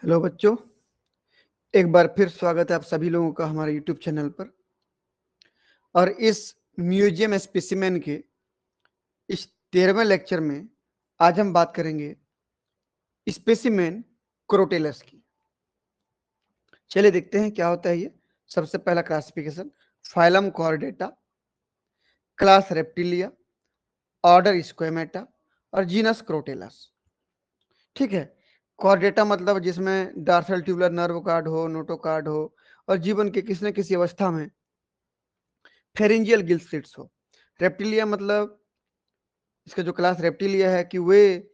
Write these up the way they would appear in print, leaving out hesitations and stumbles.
Hello बच्चों, एक बार फिर स्वागत है आप सभी लोगों का हमारे यूट्यूब चैनल पर। और इस म्यूजियम स्पेसिमेन के इस 13वें लेक्चर में आज हम बात करेंगे स्पेसिमेन क्रोटेलस की। चलिए देखते हैं क्या होता है ये। सबसे पहला classification, phylum Chordata, class reptilia, order Squamata और जीनस क्रोटेलस। ठीक है। कॉर्डेटा मतलब जिसमें डार्सल ट्यूबुलर नर्व कार्ड हो, नोटोकार्ड हो और जीवन के किसी न किसी अवस्था में फेरेंजियल गिल स्लिट्स हो। रेप्टिलिया मतलब इसका जो क्लास रेप्टिलिया है कि वे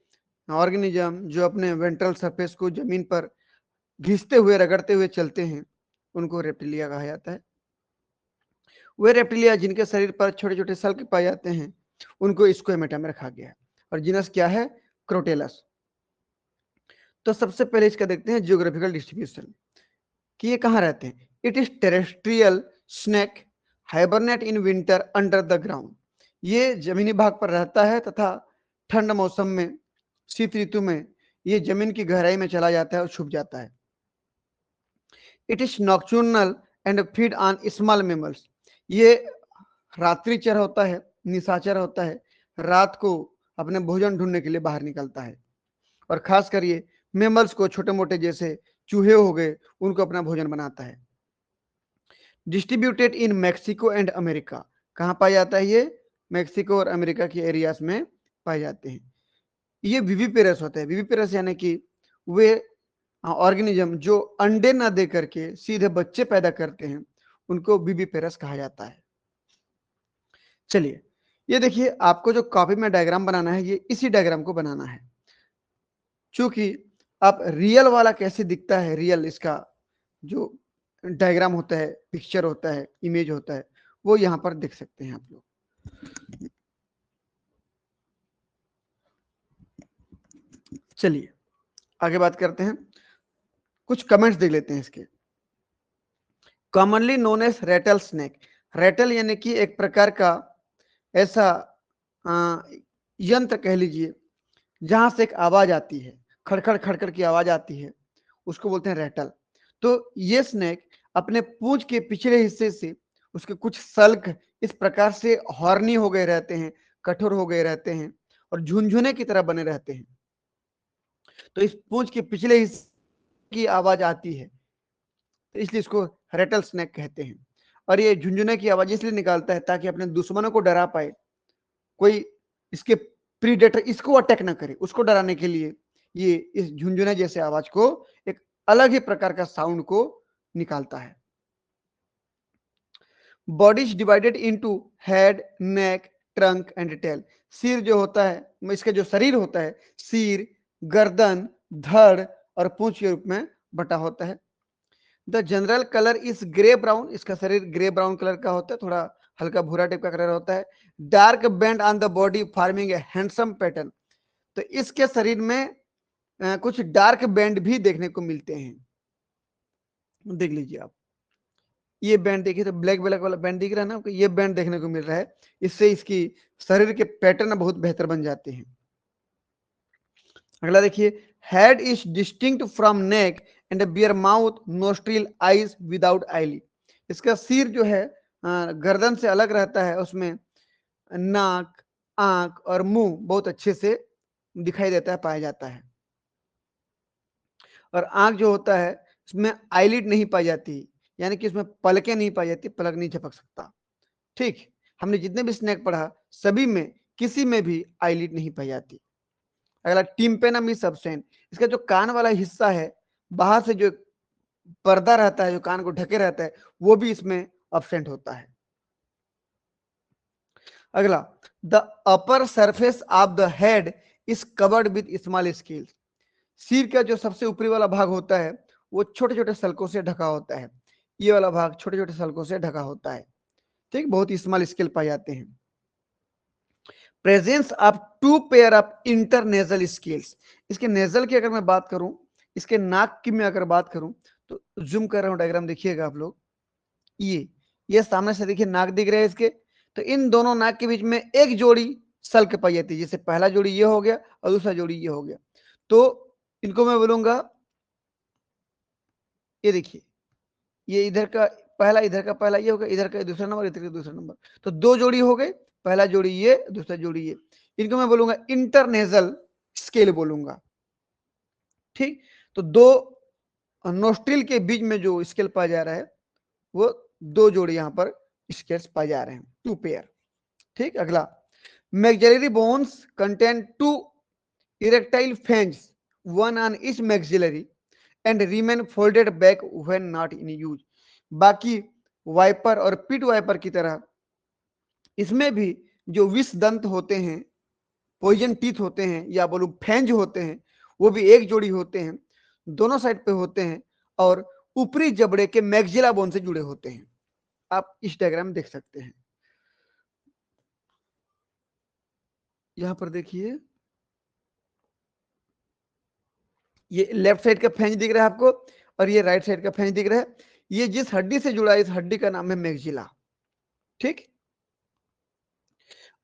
ऑर्गेनिज्म जो अपने वेंट्रल सरफेस को जमीन पर घिसते हुए रगड़ते हुए चलते हैं, उनको रेप्टिलिया कहा जाता है। वे रेप्टिलिया जिनके शरीर पर छोटे छोटे सल्क पाए जाते हैं, उनको स्क्वेमेटा में रखा गया है। और जीनस क्या है? क्रोटेलस। तो सबसे पहले इसका देखते हैं जियोग्राफिकल डिस्ट्रीब्यूशन कि ये कहाँ रहते हैं। It is terrestrial snake, hibernate in winter under the ground. ये जमीनी भाग पर रहता है तथा ठंड मौसम में, शीत ऋतु में ये जमीन की गहराई में चला जाता है और छुप जाता है। It is nocturnal and feed on small mammals. ये रात्रिचर होता है, निशाचर होता है, रात को अपने भोजन ढूंढने के लिए बाहर निकलता है। और खासकर ये मेमल्स को, छोटे मोटे जैसे चूहे हो गए, उनको अपना भोजन बनाता है। Distributed in Mexico and America. कहाँ पाया जाता है ये? मैक्सिको और अमेरिका के एरियाज में पाए जाते हैं। ये विविपेरस होते हैं। विविपेरस यानी कि वे ऑर्गेनिज्म जो अंडे ना दे करके सीधे बच्चे पैदा करते हैं, उनको विविपेरस कहा जाता है। चलिए ये देखिए, आपको जो कॉपी में डायग्राम बनाना है, ये इसी डायग्राम को बनाना है। चूंकि आप रियल वाला कैसे दिखता है, रियल इसका जो डायग्राम होता है, पिक्चर होता है, इमेज होता है, वो यहाँ पर देख सकते हैं आप लोग। चलिए आगे बात करते हैं, कुछ कमेंट्स देख लेते हैं इसके। Commonly known as rattlesnake. Rattle यानी कि एक प्रकार का ऐसा यंत्र कह लीजिए जहां से एक आवाज आती है, खड़खड़ खड़खड़ की आवाज आती है, उसको बोलते हैं रेटल। तो ये स्नेक अपने पूंछ के पिछले हिस्से से उसके कुछ सल्क इस प्रकार से हॉर्नी हो गए रहते हैं, कठोर हो गए रहते हैं और झुनझुने की तरह बने रहते हैं। तो इस पूंछ के पिछले हिस्से की आवाज आती है, तो इसलिए इसको रेटल स्नेक कहते हैं। और ये झुंझुने की आवाज इसलिए निकालता है ताकि अपने दुश्मनों को डरा पाए, कोई इसके प्रीडेटर इसको अटैक ना करे, उसको डराने के लिए ये इस झुंझुने जैसे आवाज को, एक अलग ही प्रकार का साउंड को निकालता है। Body is divided into head, neck, trunk and tail. सिर जो होता है, इसका जो शरीर होता है, सिर, गर्दन, धड़ और पूंछ के रूप में बटा होता है। The general colour is grey brown. इसका शरीर ग्रे ब्राउन कलर का होता है, थोड़ा हल्का भूरा टाइप का कलर होता है। Dark band on the body forming a handsome pattern. तो इसके शरीर में कुछ डार्क बैंड भी देखने को मिलते हैं। देख लीजिए आप, ये बैंड देखिए तो ब्लैक ब्लैक वाला बैंड दिख रहा है ना, ये बैंड देखने को मिल रहा है। इससे इसकी शरीर के पैटर्न बहुत बेहतर बन जाते हैं। अगला देखिए, head is distinct from neck and bear mouth, nostril, eyes without eyelid. इसका सिर जो है गर्दन से अलग रहता है, उसमें नाक, आंख और मुंह बहुत अच्छे से दिखाई देता है, पाया जाता है। और आंख जो होता है उसमें आईलिड नहीं पाई जाती, यानी कि उसमें पलकें नहीं पाई जाती, पलक नहीं झपक सकता। ठीक, हमने जितने भी स्नेक पढ़ा सभी में किसी में भी आईलिड नहीं पाई जाती। अगला, टिम्पेनम इज एब्सेंट। इसका जो कान वाला हिस्सा है, बाहर से जो पर्दा रहता है जो कान को ढके रहता है, वो भी इसमें एब्सेंट होता है। अगला, the upper surface of the head is covered with small scales. सिर का जो सबसे ऊपरी वाला भाग होता है, वो छोटे छोटे सल्कों से ढका होता है। ये वाला भाग छोटे छोटे सल्कों से ढका होता है। ठीक, बहुत ही स्मॉल स्केल पाए जाते हैं। Presence of two pair of internasal scales. इसके नेजल की अगर मैं बात करूं, इसके नाक की मैं अगर बात करूं, तो जूम कर रहा हूं, डायग्राम देखिएगा आप लोग। ये सामने से देखिए नाक दिख रहे हैं इसके, तो इन दोनों नाक के बीच में एक जोड़ी सल्क पाई जाती है। जैसे पहला जोड़ी ये हो गया और दूसरा जोड़ी ये हो गया, तो इनको मैं बोलूंगा ये देखिए, ये इधर का पहला, इधर का पहला ये हो गया, इधर का दूसरा नंबर, इधर का दूसरा नंबर, तो 2 जोड़ी हो गए, पहला जोड़ी ये, दूसरा जोड़ी ये। इनको मैं बोलूंगा इंटरनेजल स्केल बोलूंगा। ठीक, तो 2 नोस्ट्रिल के बीच में जो स्केल पाया जा रहा है वो 2 जोड़ी यहां पर स्केल्स पाए जा रहे हैं, 2 पेयर। ठीक, अगला, maxillary bones contain 2 erectile fangs, one on each maxillary and remain folded back when not in use। बाकी वाइपर और पिट वाइपर की तरह इसमें भी जो विष दंत होते हैं, पॉइजन टीथ होते हैं, या बोलूं फैंज होते हैं, वो भी एक जोड़ी होते हैं, दोनों साइड पे होते हैं और ऊपरी जबड़े के मैक्सिला बोन से जुड़े होते हैं। आप इस डायग्राम देख सकते हैं, यहां पर देखिए, ये लेफ्ट साइड का फेंज दिख रहा है आपको और ये राइट साइड का फेंज दिख रहा है। ये जिस हड्डी से जुड़ा है, इस हड्डी का नाम है मैक्सिला। ठीक,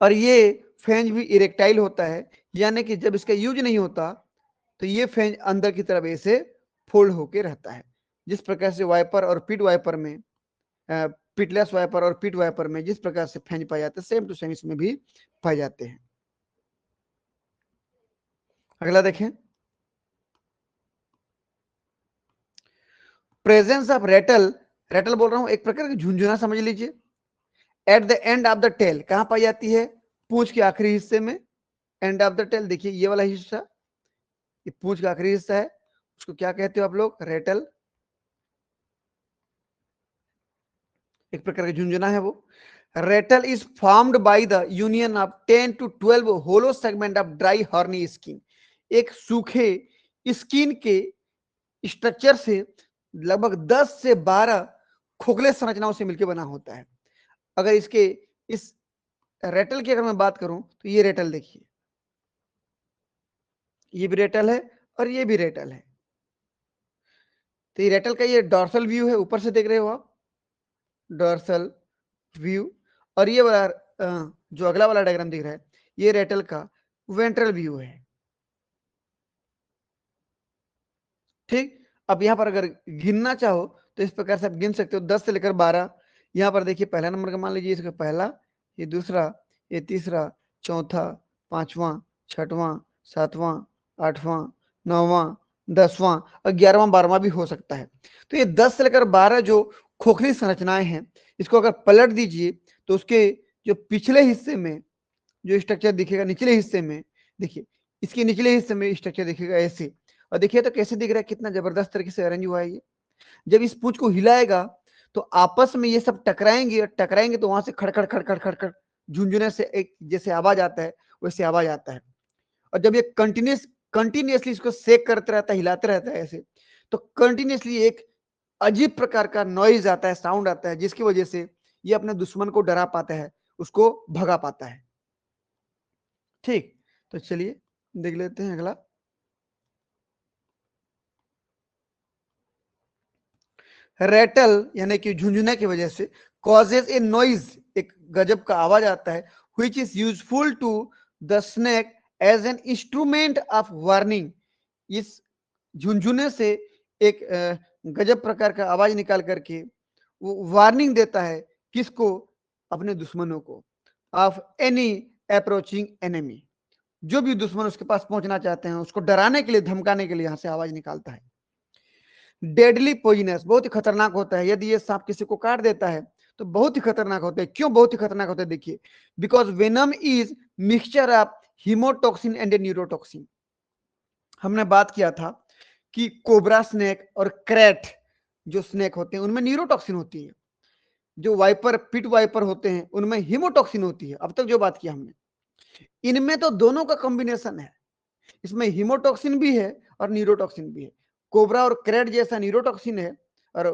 और ये फेंज भी इरेक्टाइल होता है, यानी कि जब इसका यूज नहीं होता तो ये फेंज अंदर की तरफ ऐसे फोल्ड होके रहता है। जिस प्रकार से वाइपर और पिट वाइपर में, पिटलेस वाइपर और पिट वाइपर में जिस प्रकार से फेंज पाए जाते हैं, सेम टू सेम इसमें भी पाए जाते हैं। अगला देखें, प्रेजेंस ऑफ रेटल। रेटल बोल रहा हूं एक प्रकार की झुंझुना समझ लीजिए। At the end of the tail, कहां पाई जाती है? पूंछ के आखिरी हिस्से में। एंड ऑफ द टेल देखिए, ये वाला हिस्सा, ये पूंछ का आखिरी हिस्सा है, उसको क्या कहते हो आप लोग? रेटल। एक प्रकार का झुंझुना है वो। Rattle is formed by the union of 10 to 12 hollow segment of dry horny skin. एक सूखे स्किन के स्ट्रक्चर से लगभग 10 से 12 खोखले संरचनाओं से मिलकर बना होता है। अगर इसके इस रेटल की अगर मैं बात करूं तो ये रेटल देखिए, ये भी रेटल है और ये भी रेटल है। तो ये रेटल का ये डॉर्सल व्यू है, ऊपर से देख रहे हो आप, डॉर्सल व्यू। और ये वाला जो अगला वाला डायग्राम दिख रहा है, ये रेटल का वेंट्रल व्यू है। ठीक, अब यहां पर अगर गिनना चाहो तो इस प्रकार से आप गिन सकते हो, 10 से लेकर 12। यहां पर देखिए, पहला नंबर का मान लीजिए, इसका पहला, ये दूसरा, ये तीसरा, चौथा, पांचवा, छठवां, सातवां, आठवां, नौवां, 10वां और 11वां 12वां भी हो सकता है। तो ये 10 से लेकर 12 जो खोखली संरचनाएं हैं, इसको अगर पलट दीजिए तो उसके जो पिछले हिस्से में जो स्ट्रक्चर दिखेगा, निचले हिस्से में देखिए, इसके निचले हिस्से में स्ट्रक्चर दिखेगा ऐसे। और देखिए तो कैसे दिख रहा है, कितना जबरदस्त तरीके से अरेंज हुआ है ये। जब इस पूंछ को हिलाएगा तो आपस में ये सब टकराएंगे, और टकराएंगे तो वहां से खड़खड़ खड़खड़ खड़खड़ झुंझुने से एक जैसे आवाज आता है, वैसे आवाज आता है। और जब ये कंटिन्यूसली इसको सेक करते रहता है, हिलाते रहता है ऐसे, तो कंटिन्यूसली एक अजीब प्रकार का नॉइज आता है, साउंड आता है, जिसकी वजह से ये अपने दुश्मन को डरा पाता है, उसको भगा पाता है। ठीक, तो चलिए देख लेते हैं अगला। रेटल यानी कि झुंझुने की वजह से कॉजेज ए नॉइज, एक गजब का आवाज आता है, which is useful to the snake as an instrument of warning। इस झुंझुने से एक गजब प्रकार का आवाज निकाल करके वो वार्निंग देता है, किसको? अपने दुश्मनों को, ऑफ एनी अप्रोचिंग एनिमी। जो भी दुश्मन उसके पास पहुंचना चाहते हैं, उसको डराने के लिए, धमकाने के लिए यहां से आवाज निकालता है। डेडली पॉइजनस, बहुत ही खतरनाक होता है। यदि ये सांप किसी को काट देता है तो बहुत ही खतरनाक होता है। क्यों बहुत ही खतरनाक होता है? देखिए, because venom is mixture of haemotoxin and neurotoxin. हमने बात किया था कि कोबरा स्नेक और क्रैट जो स्नेक होते हैं उनमें न्यूरोटॉक्सिन होती है, जो वाइपर, पिट वाइपर होते हैं उनमें हीमोटॉक्सिन होती है। अब तक जो बात किया हमने, इनमें तो दोनों का कॉम्बिनेशन है, इसमें हीमोटॉक्सिन भी है और न्यूरोटॉक्सिन भी है। कोबरा और क्रेड जैसा न्यूरोटॉक्सिन है और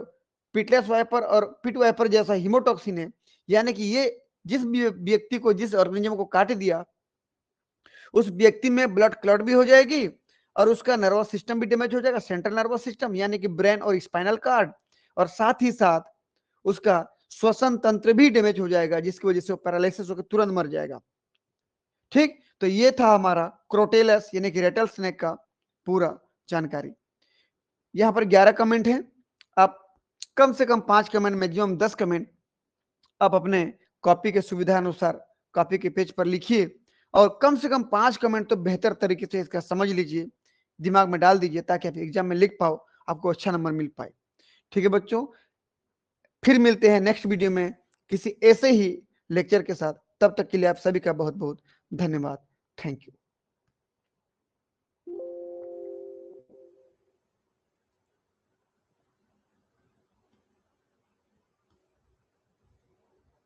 पिटलेस वाइपर और पिट वाइपर जैसा हीमोटॉक्सिन है। यानी कि ये जिस भी व्यक्ति को, जिस ऑर्गेनिज्म को काट दिया, उस व्यक्ति में ब्लड क्लॉट भी हो जाएगी और उसका नर्वस सिस्टम भी डैमेज हो जाएगा, सेंट्रल नर्वस सिस्टम यानी कि ब्रेन और स्पाइनल कार्ड, और साथ ही साथ उसका श्वसन तंत्र भी डैमेज हो जाएगा, जिसकी वजह से वो पैरालिसिस होकर तुरंत मर जाएगा। ठीक, तो ये था हमारा क्रोटेलस यानी कि रेटल स्नेक का पूरा जानकारी। यहां पर 11 कमेंट है। आप कम से कम 5 कमेंट, मैक्सिमम 10 कमेंट आप अपने कॉपी के सुविधा अनुसार कॉपी के पेज पर लिखिए और कम से कम 5 कमेंट तो बेहतर तरीके से इसका समझ लीजिए, दिमाग में डाल दीजिए ताकि आप एग्जाम में लिख पाओ, आपको अच्छा नंबर मिल पाए। ठीक है बच्चों, फिर मिलते हैं नेक्स्ट वीडियो में किसी ऐसे ही लेक्चर के साथ। तब तक के लिए आप सभी का बहुत बहुत धन्यवाद। Thank you.